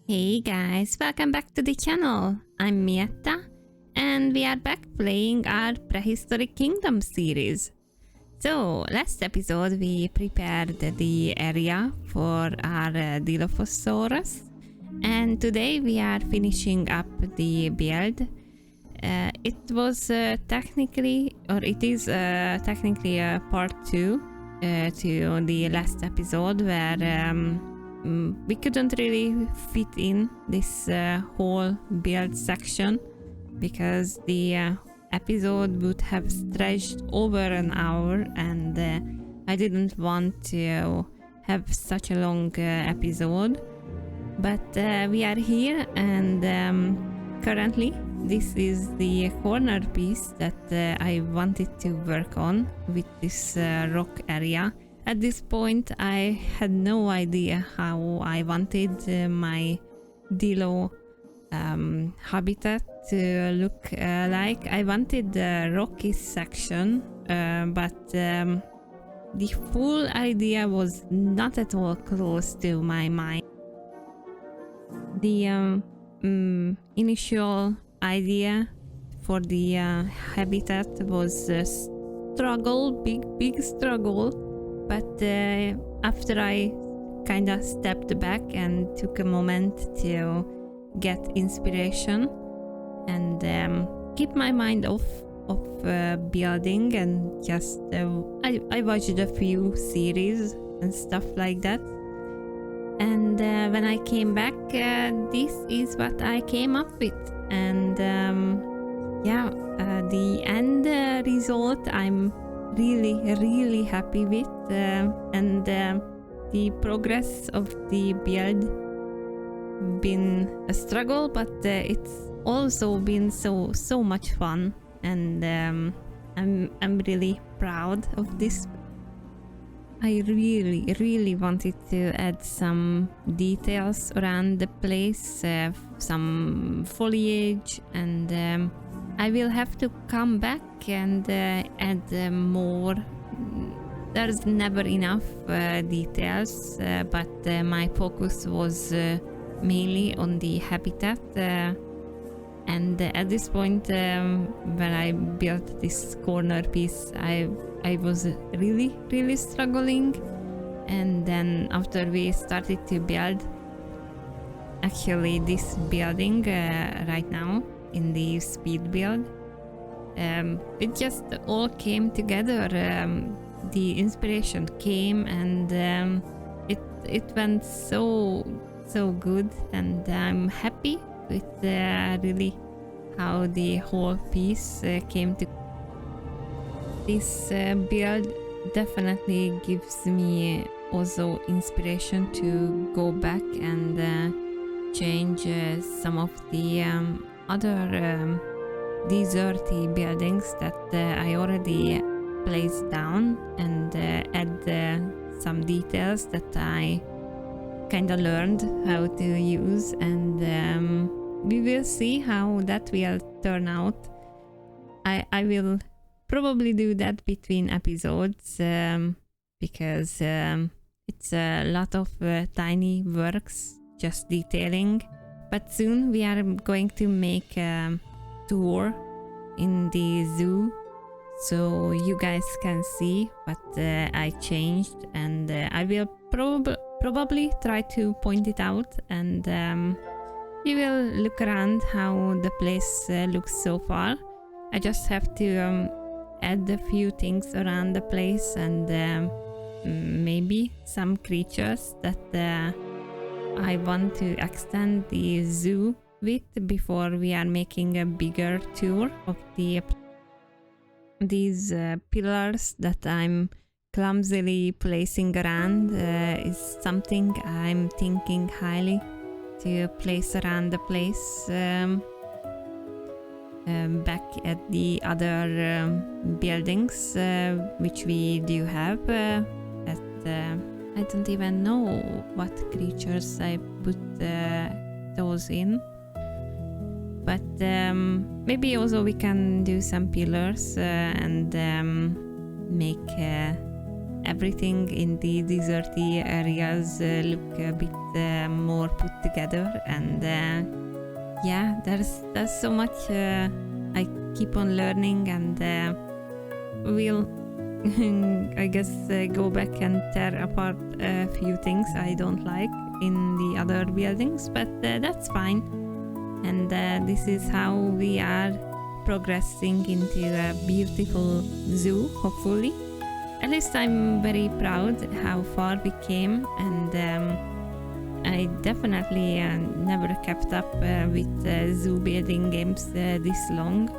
Hey guys, welcome back to the channel. I'm Mietta and we are back playing our Prehistoric Kingdom series. So, last episode we prepared the area for our Dilophosaurus and today we are finishing up the build. It was technically, or it is technically a part 2 to the last episode where we couldn't really fit in this whole build section because the episode would have stretched over an hour and I didn't want to have such a long episode. But we are here and currently this is the corner piece that I wanted to work on with this rock area. At this point, I had no idea how I wanted my Dilo habitat to look like. I wanted the rocky section, but the full idea was not at all close to my mind. The initial idea for the habitat was a struggle, big struggle. But after I kind of stepped back and took a moment to get inspiration and keep my mind off of building and just I watched a few series and stuff like that. And when I came back, this is what I came up with. And the end result I'm really happy with, and the progress of the build been a struggle, but it's also been so much fun, and I'm really proud of this. I really wanted to add some details around the place, some foliage, and I will have to come back and add more. There's never enough details, but my focus was mainly on the habitat. And at this point, when I built this corner piece, I was really struggling. And then after we started to build, actually this building right now, in the speed build, it just all came together. The inspiration came and it went so good, and I'm happy with really how the whole piece came to. This build definitely gives me also inspiration to go back and change some of the other deserty buildings that I already placed down, and add some details that I kind of learned how to use, and we will see how that will turn out. I will probably do that between episodes because it's a lot of tiny works just detailing. But soon we are going to make a tour in the zoo, so you guys can see what I changed, and I will probably try to point it out, and you will look around how the place looks so far. I just have to add a few things around the place, and maybe some creatures that I want to extend the zoo with before we are making a bigger tour of these pillars that I'm clumsily placing around. Is something I'm thinking highly to place around the place, back at the other buildings which we do have. I don't even know what creatures I put those in, but maybe also we can do some pillars and make everything in the deserty areas look a bit more put together, and yeah, there's so much I keep on learning, and we'll I guess go back and tear apart a few things I don't like in the other buildings, but that's fine. And this is how we are progressing into a beautiful zoo, hopefully. At least I'm very proud how far we came, and I definitely never kept up with zoo building games this long.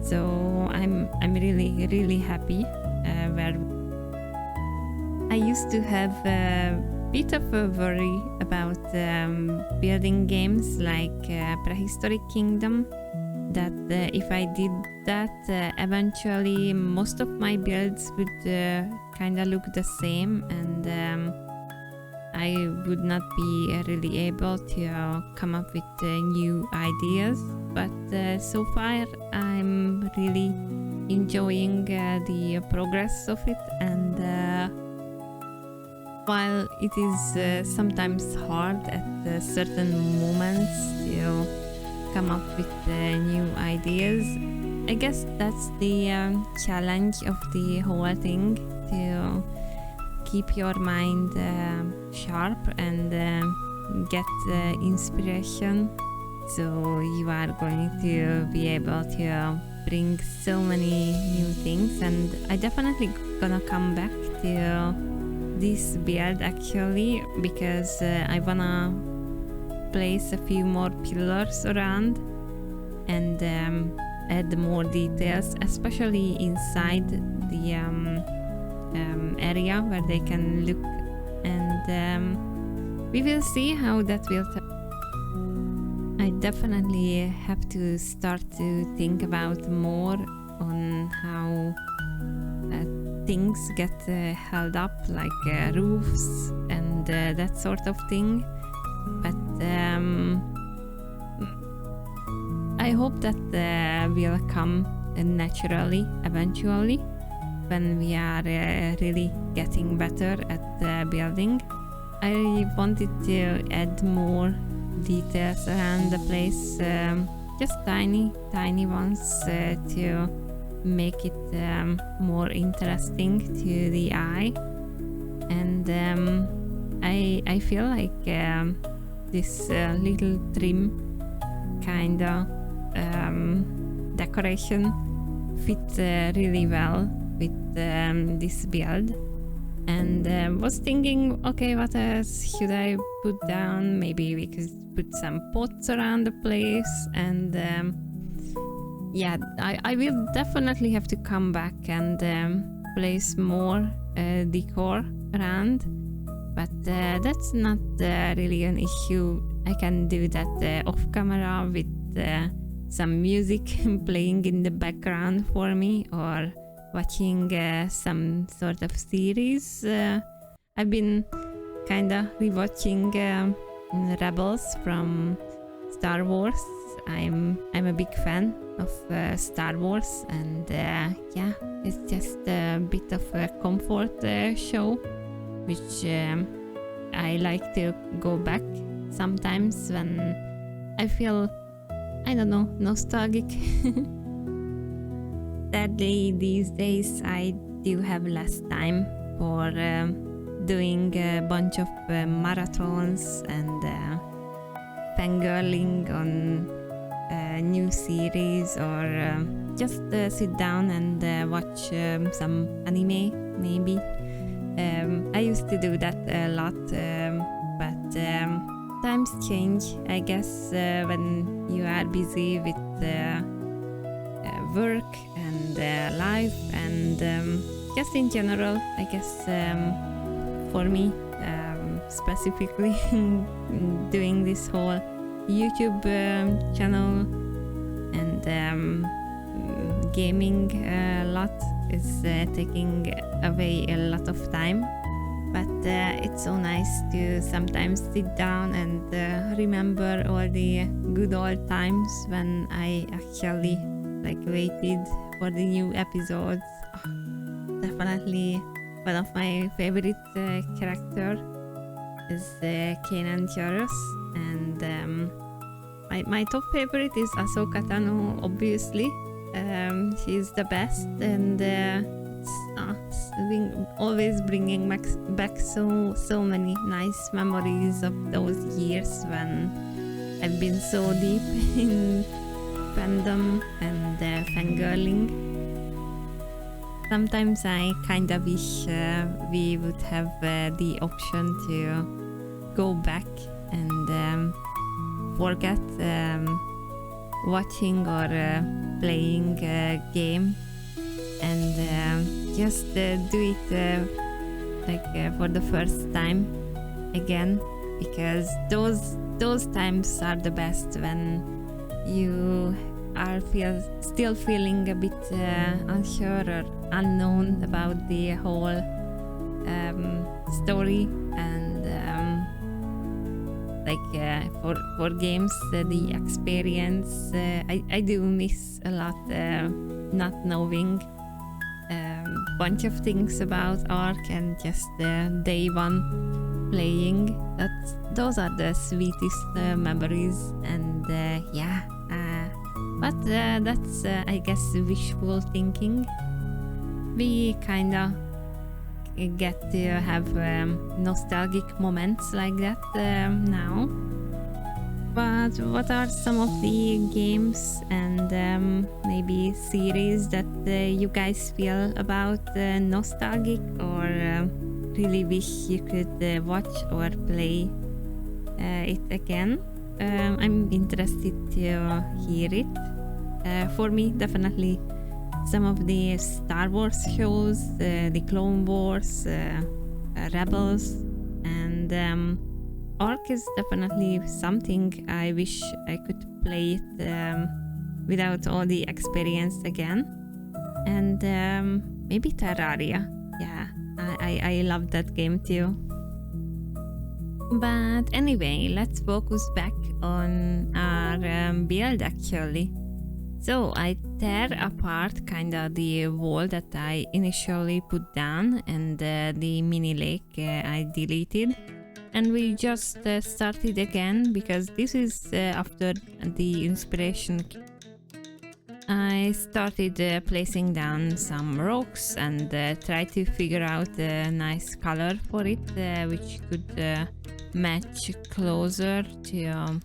So I'm really happy. Where I used to have a bit of a worry about building games like Prehistoric Kingdom, that if I did that, eventually most of my builds would kind of look the same, and I would not be really able to come up with new ideas. But so far I'm really enjoying the progress of it, and while it is sometimes hard at certain moments to come up with new ideas, I guess that's the challenge of the whole thing, to keep your mind sharp and get inspiration, so you are going to be able to bring so many new things. And I definitely gonna come back to this build actually, because I wanna place a few more pillars around and add more details, especially inside the area where they can look, and we will see how that will I definitely have to start to think about more on how things get held up, like roofs and that sort of thing. But I hope that will come naturally eventually, when we are really getting better at building. I wanted to add more details around the place, just tiny ones, to make it more interesting to the eye. And I feel like this little trim kind of decoration fit really well with this build. And was thinking, okay, what else should I put down? Maybe we could put some pots around the place, and yeah, I will definitely have to come back and place more decor around, but that's not really an issue. I can do that off camera with some music playing in the background for me, or watching some sort of series. I've been kinda rewatching Rebels from Star Wars. I'm a big fan of Star Wars, and yeah, it's just a bit of a comfort show, which I like to go back sometimes when I feel, I don't know, nostalgic. Sadly, these days I do have less time for doing a bunch of marathons and fangirling on new series, or just sit down and watch some anime, maybe. I used to do that a lot, but times change, I guess, when you are busy with work and life, and just in general, I guess, for me specifically, doing this whole YouTube channel and gaming a lot is taking away a lot of time. But it's so nice to sometimes sit down and remember all the good old times when I actually waited for the new episodes. Definitely one of my favorite character is Kenantiarus, and my top favorite is Ahsoka Tano, obviously. She's the best, and it's always bringing back so many nice memories of those years when I've been so deep in fandom and fangirling. Sometimes I kinda wish we would have the option to go back and forget watching or playing a game and just do it for the first time again, because those times are the best when you are still feeling a bit unsure or unknown about the whole story, and for games the experience I do miss a lot, not knowing bunch of things about Ark and just day one playing. Those are the sweetest memories, and but that's I guess wishful thinking. We kinda get to have nostalgic moments like that now. But what are some of the games and maybe series that you guys feel about nostalgic or really wish you could watch or play it again? I'm interested to hear it. For me, definitely some of the Star Wars shows, the Clone Wars, Rebels, and Ark is definitely something I wish I could play it without all the experience again. And maybe Terraria. Yeah, I love that game too. But anyway, let's focus back on our build actually. So I tear apart kinda the wall that I initially put down, and the mini lake I deleted, and we just started again, because this is after the inspiration. I started placing down some rocks and tried to figure out a nice color for it, which could match closer to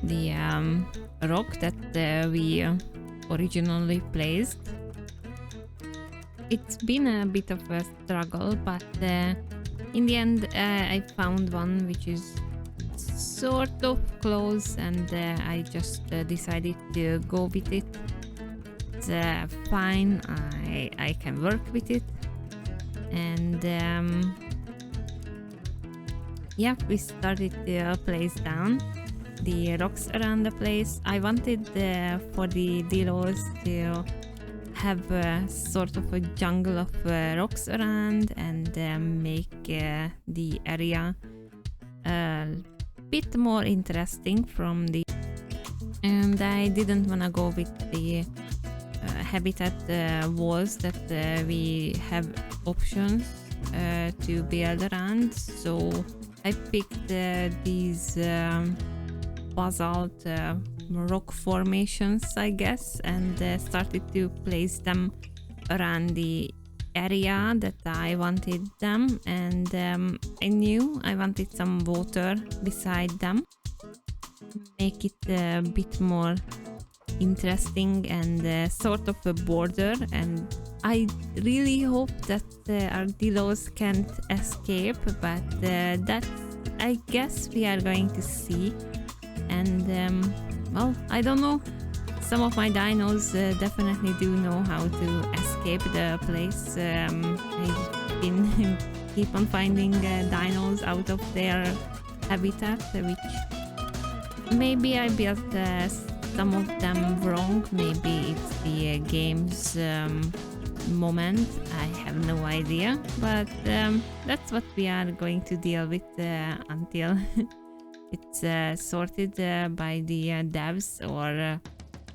the rock that we originally placed. It's been a bit of a struggle, but in the end I found one which is sort of close, and I just decided to go with it. It's fine, I can work with it, and yeah, we started to place down the rocks around the place. I wanted for the Dilos to have sort of a jungle of rocks around, and make the area a bit more interesting from the... And I didn't want to go with the habitat walls that we have options to build around, so I picked these basalt rock formations, I guess, and started to place them around the area that I wanted them, and I knew I wanted some water beside them, make it a bit more interesting and sort of a border. And I really hope that our Dilos can't escape, but that I guess we are going to see. And well, I don't know, some of my dinos definitely do know how to escape the place. I've been keep on finding dinos out of their habitat, which maybe I built some of them wrong. Maybe it's the game's moment, I have no idea, but that's what we are going to deal with until it's sorted by the devs, or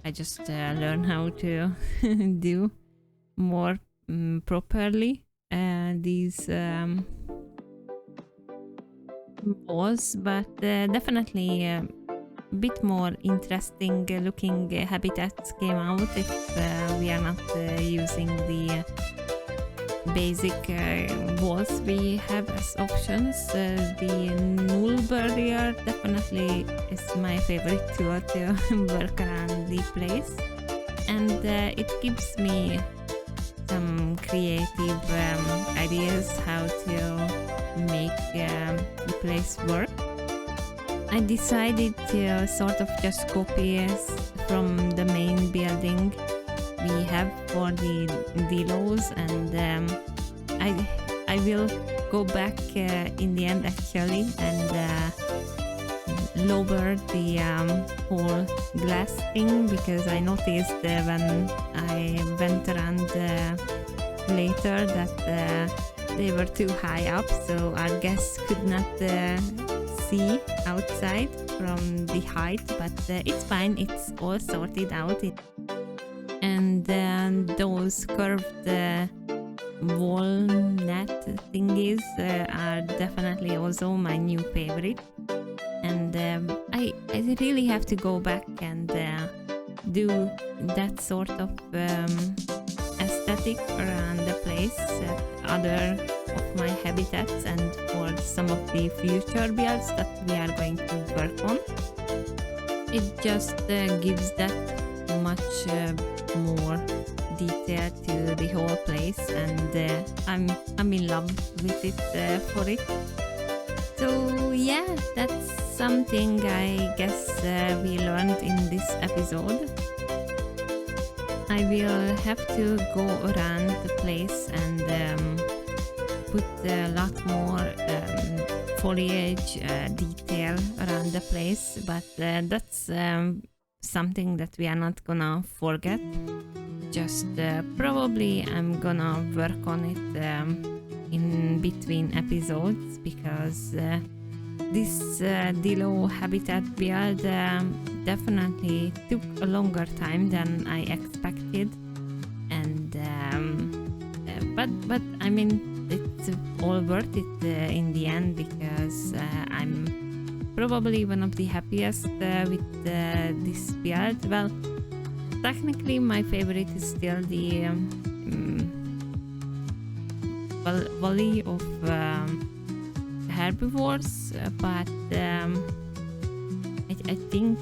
I just learn how to do more properly. these walls, but definitely a bit more interesting looking habitats came out if we are not using the basic walls we have as options. The null barrier definitely is my favorite tool to work around the place, and it gives me some creative ideas how to make the place work. I decided to sort of just copy from the main building we have for the Dilos, and I will go back in the end actually and lower the whole glass thing, because I noticed when I went around later that they were too high up, so our guests could not see outside from the height, but it's fine, it's all sorted out. And then those curved walnut thingies are definitely also my new favorite, and I really have to go back and do that sort of aesthetic around the place at other of my habitats and for some of the future builds that we are going to work on. It just gives that much more detail to the whole place, and I'm in love with it for it. So yeah, that's something I guess we learned in this episode. I will have to go around the place and put a lot more foliage detail around the place, but that's something that we are not gonna forget. Just probably I'm gonna work on it in between episodes, because this Dilo habitat build definitely took a longer time than I expected, and but I mean it's all worth it in the end, because I'm probably one of the happiest with this build. Well, technically my favorite is still the valley of herbivores, but I think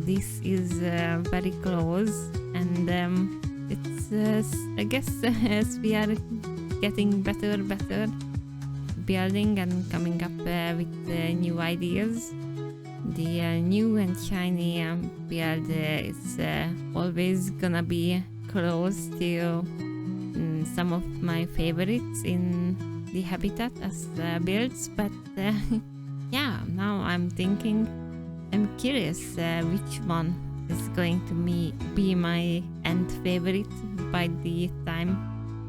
this is very close, and it's I guess as we are getting better building and coming up with new ideas, the new and shiny build is always gonna be close to some of my favorites in the habitat as builds, but yeah, now I'm curious which one is going to be my end favorite by the time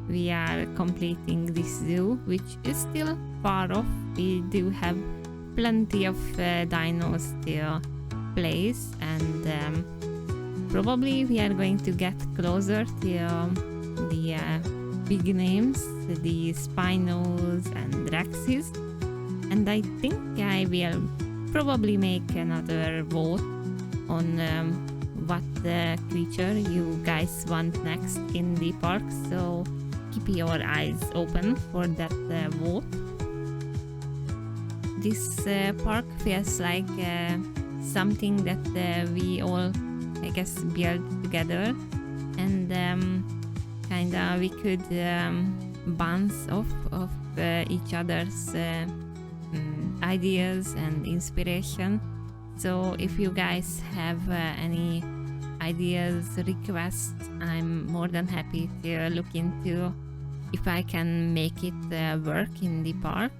we are completing this zoo, which is still far off. We do have plenty of dinos to place, and probably we are going to get closer to the big names, the Spinos and Rexes, and I think I will probably make another vote on what creature you guys want next in the park, so keep your eyes open for that vote. This park feels like something that we all, I guess, build together, and kinda we could bounce off of each other's ideas and inspiration. So if you guys have any ideas, requests, I'm more than happy to look into if I can make it work in the park.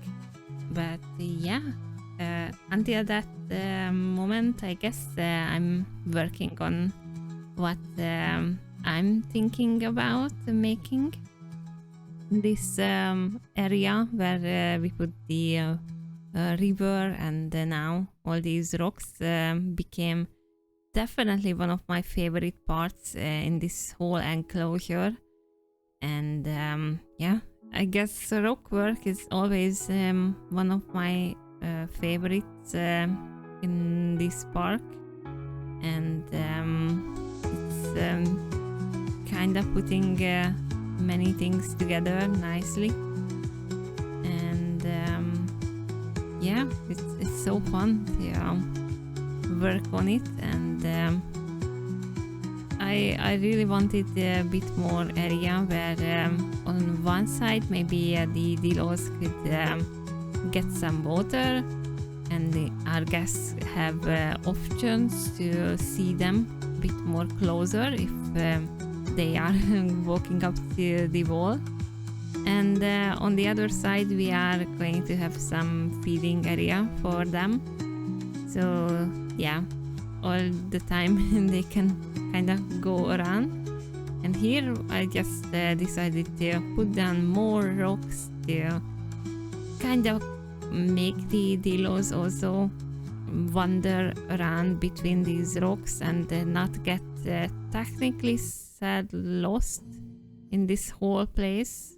But yeah, until that moment, I guess I'm working on what I'm thinking about making. This area where we put the river and now all these rocks became definitely one of my favorite parts in this whole enclosure. And yeah, I guess rock work is always one of my favorites in this park, and it's kind of putting many things together nicely, and yeah, it's so fun to work on it, and I really wanted a bit more area where on one side maybe the Dilos could get some water, and our guests have options to see them a bit more closer if they are walking up to the wall. And on the other side we are going to have some feeding area for them, so yeah, all the time they can kind of go around. And here I just decided to put down more rocks to kind of make the Dilos also wander around between these rocks and not get technically said lost in this whole place.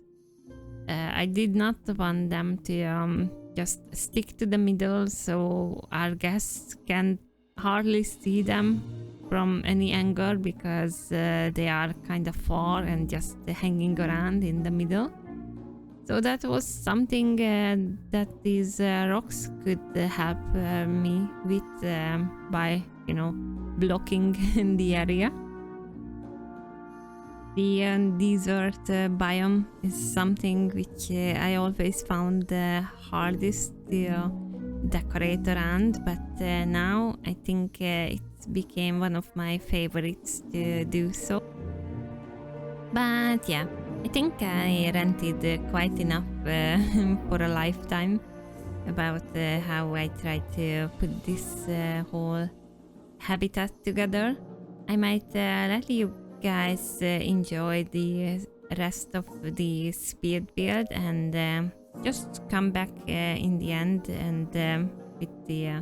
I did not want them to just stick to the middle, so our guests can hardly see them from any angle because they are kind of far and just hanging around in the middle. So that was something that these rocks could help me with by, blocking the area. The desert biome is something which I always found the hardest to decorate around, but now I think it became one of my favorites to do so. But yeah, I think I ranted quite enough for a lifetime about how I try to put this whole habitat together. I might let you guys enjoy the rest of the speed build and just come back in the end and with the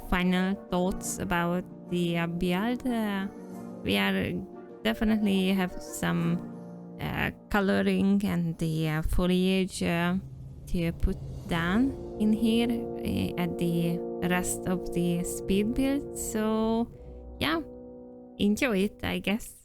final thoughts about the build. We are definitely have some coloring and the foliage to put down in here at the rest of the speed build, so yeah, enjoy it, I guess.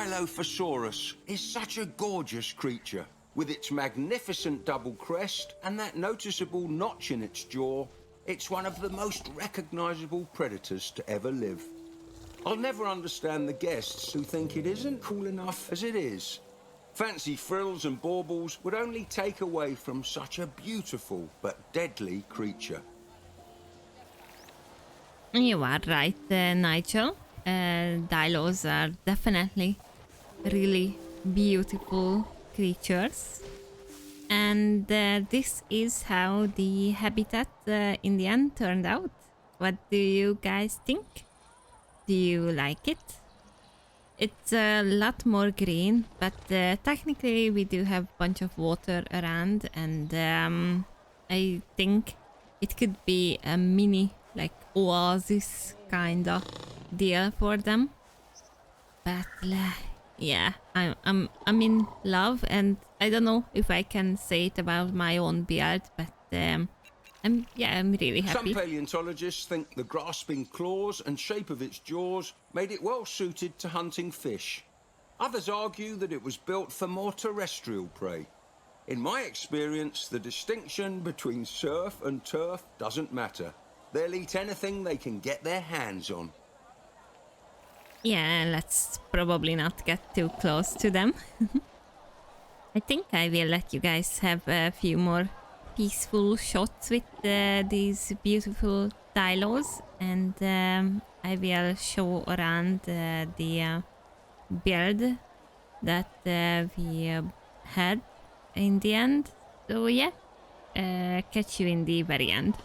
Dilophosaurus is such a gorgeous creature. With its magnificent double crest and that noticeable notch in its jaw, it's one of the most recognizable predators to ever live. I'll never understand the guests who think it isn't cool enough as it is. Fancy frills and baubles would only take away from such a beautiful but deadly creature. You are right, Nigel. Dilos are definitely really beautiful creatures. And this is how the habitat in the end turned out. What do you guys think? Do you like it? It's a lot more green, but technically we do have a bunch of water around, and I think it could be a mini like oasis kind of deal for them. But yeah, I'm in love, and I don't know if I can say it about my own beard, but I'm really happy. Some paleontologists think the grasping claws and shape of its jaws made it well suited to hunting fish. Others argue that it was built for more terrestrial prey. In my experience, the distinction between surf and turf doesn't matter. They'll eat anything they can get their hands on. Yeah, let's probably not get too close to them. I think I will let you guys have a few more peaceful shots with these beautiful dilos, and I will show around the build that we had in the end. So yeah, catch you in the very end.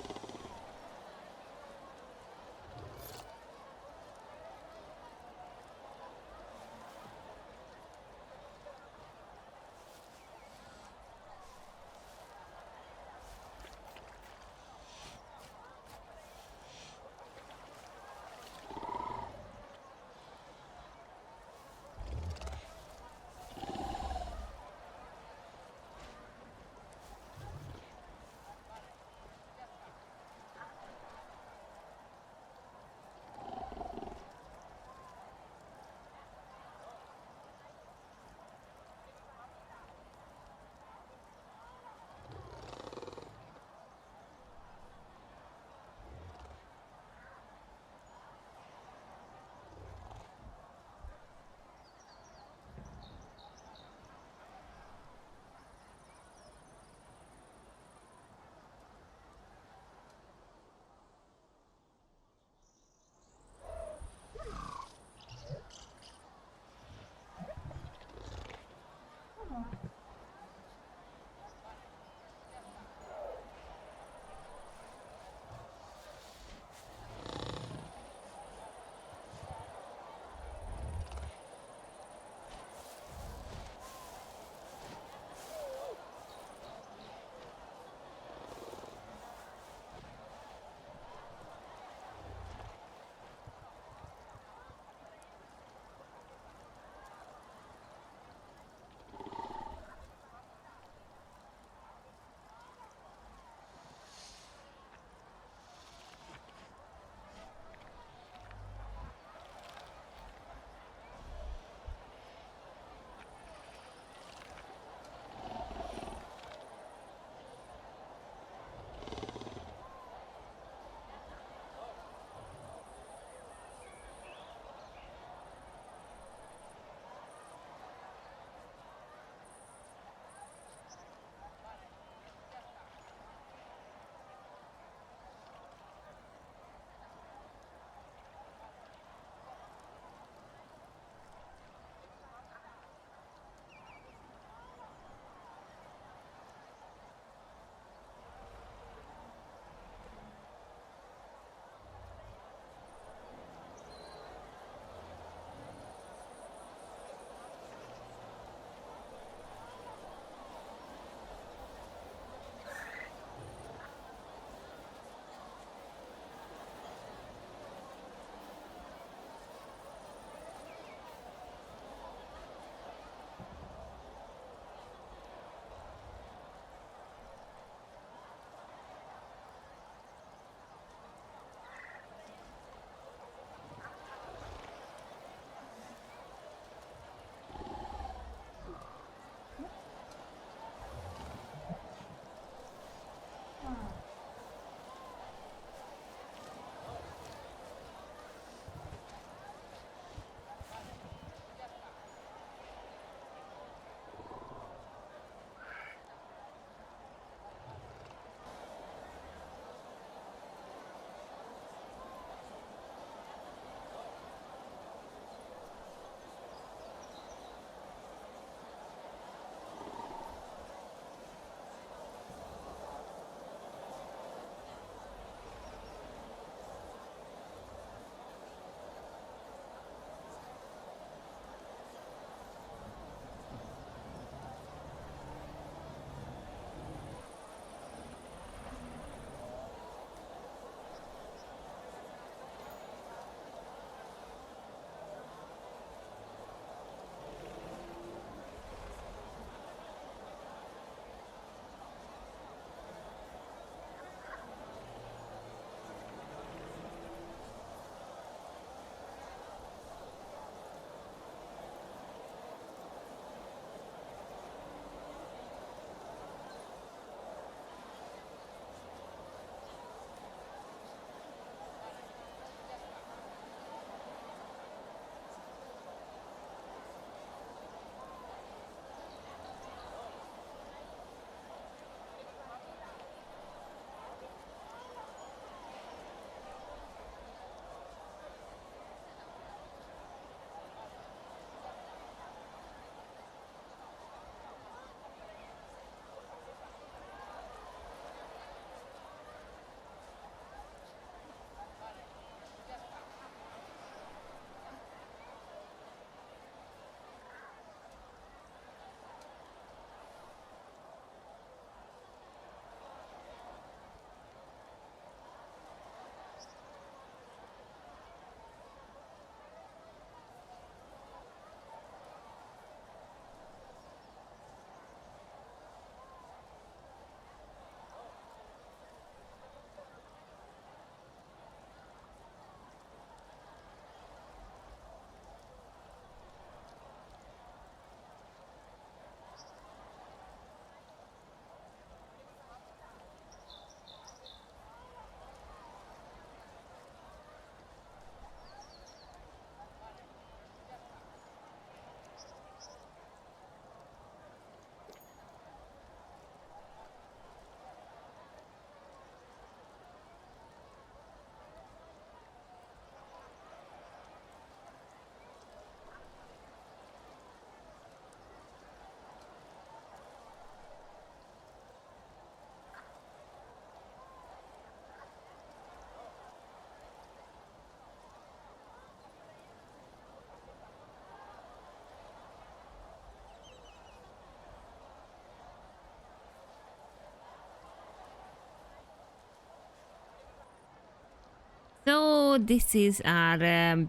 so this is our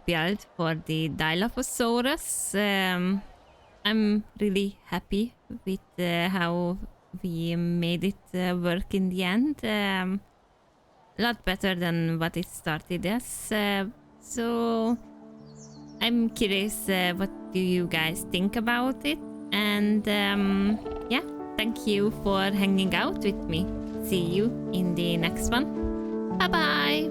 build for the Dilophosaurus. I'm really happy with how we made it work in the end. A lot better than what it started as. So I'm curious, what do you guys think about it? And yeah, thank you for hanging out with me. See you in the next one. Bye bye.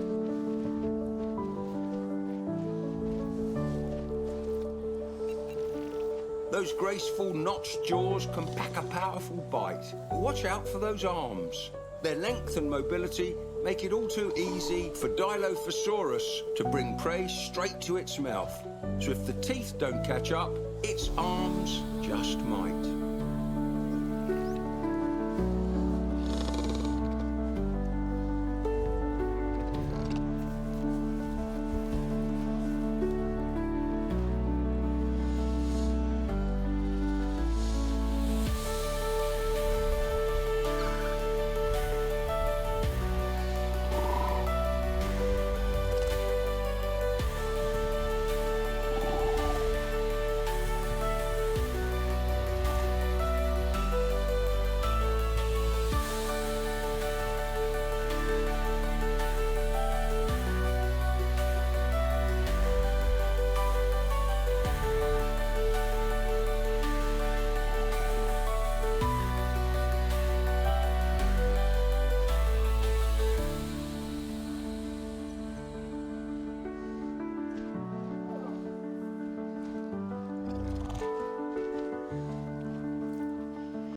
Those graceful notched jaws can pack a powerful bite. But watch out for those arms. Their length and mobility make it all too easy for Dilophosaurus to bring prey straight to its mouth. So if the teeth don't catch up, its arms just might.